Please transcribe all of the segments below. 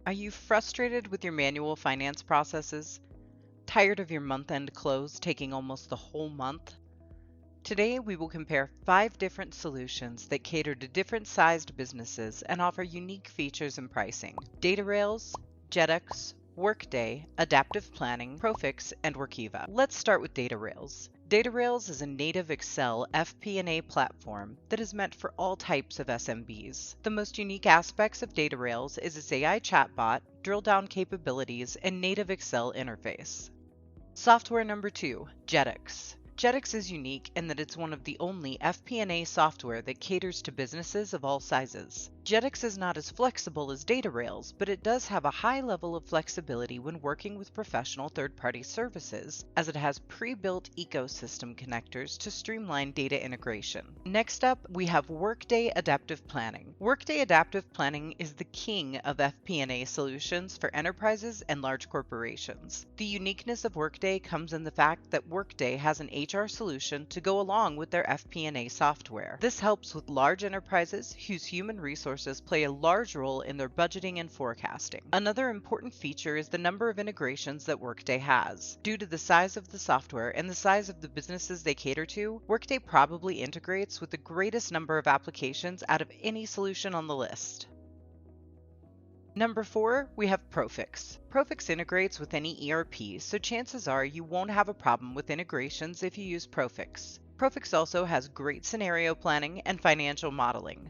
Are you frustrated with your manual finance processes? Tired of your month-end close taking almost the whole month? Today, we will compare 5 different solutions that cater to different sized businesses and offer unique features and pricing. DataRails, Jetix, Workday, Adaptive Planning, Profix, and Workiva. Let's start with DataRails. DataRails is a native Excel FP&A platform that is meant for all types of SMBs. The most unique aspects of DataRails is its AI chatbot, drill-down capabilities, and native Excel interface. Software number 2, Jetix. Jetix is unique in that it's one of the only FP&A software that caters to businesses of all sizes. Jetix is not as flexible as DataRails, but it does have a high level of flexibility when working with professional third-party services, as it has pre-built ecosystem connectors to streamline data integration. Next up, we have Workday Adaptive Planning. Workday Adaptive Planning is the king of FP&A solutions for enterprises and large corporations. The uniqueness of Workday comes in the fact that Workday has an HR solution to go along with their FP&A software. This helps with large enterprises whose human resources play a large role in their budgeting and forecasting. Another important feature is the number of integrations that Workday has. Due to the size of the software and the size of the businesses they cater to, Workday probably integrates with the greatest number of applications out of any solution on the list. Number 4, we have Profix. Profix integrates with any ERP, so chances are you won't have a problem with integrations if you use Profix. Profix also has great scenario planning and financial modeling.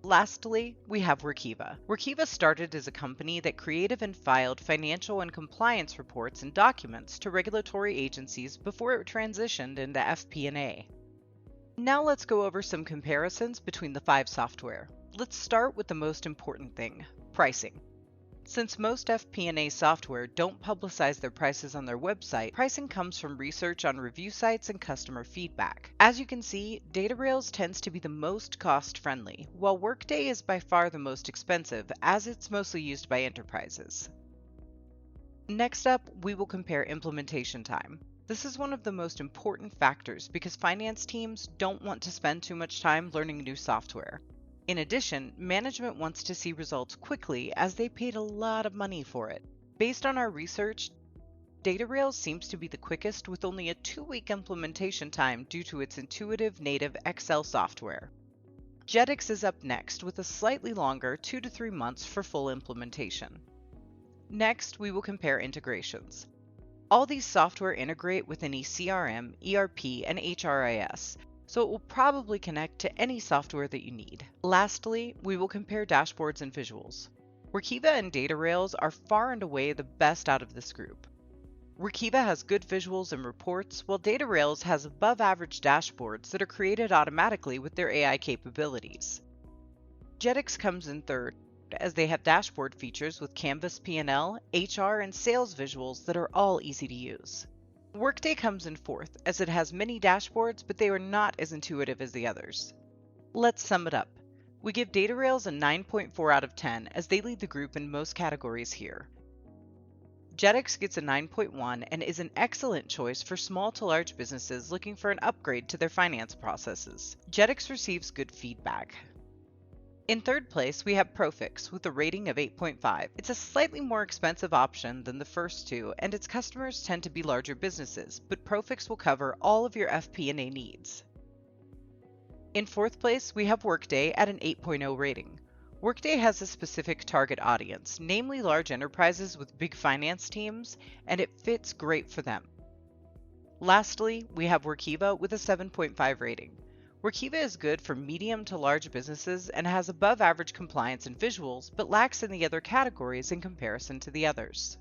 Lastly, we have Workiva. Workiva started as a company that created and filed financial and compliance reports and documents to regulatory agencies before it transitioned into FP&A. Now let's go over some comparisons between the 5 software. Let's start with the most important thing, pricing. Since most FP&A software don't publicize their prices on their website, pricing comes from research on review sites and customer feedback. As you can see, DataRails tends to be the most cost-friendly, while Workday is by far the most expensive, as it's mostly used by enterprises. Next up, we will compare implementation time. This is one of the most important factors because finance teams don't want to spend too much time learning new software. In addition, management wants to see results quickly as they paid a lot of money for it. Based on our research, DataRails seems to be the quickest with only a 2-week implementation time due to its intuitive native Excel software. Jetix is up next with a slightly longer 2 to 3 months for full implementation. Next, we will compare integrations. All these software integrate with any CRM, ERP, and HRIS, so it will probably connect to any software that you need. Lastly, we will compare dashboards and visuals. Workiva and DataRails are far and away the best out of this group. Workiva has good visuals and reports, while DataRails has above-average dashboards that are created automatically with their AI capabilities. Jetix comes in third, as they have dashboard features with Canvas P&L, HR, and sales visuals that are all easy to use. Workday comes in fourth, as it has many dashboards, but they are not as intuitive as the others. Let's sum it up. We give DataRails a 9.4 out of 10, as they lead the group in most categories here. Jetix gets a 9.1 and is an excellent choice for small to large businesses looking for an upgrade to their finance processes. Jetix receives good feedback. In third place, we have Profix with a rating of 8.5. It's a slightly more expensive option than the first 2, and its customers tend to be larger businesses, but Profix will cover all of your FP&A needs. In fourth place, we have Workday at an 8.0 rating. Workday has a specific target audience, namely large enterprises with big finance teams, and it fits great for them. Lastly, we have Workiva with a 7.5 rating. Workiva is good for medium to large businesses and has above average compliance and visuals, but lacks in the other categories in comparison to the others.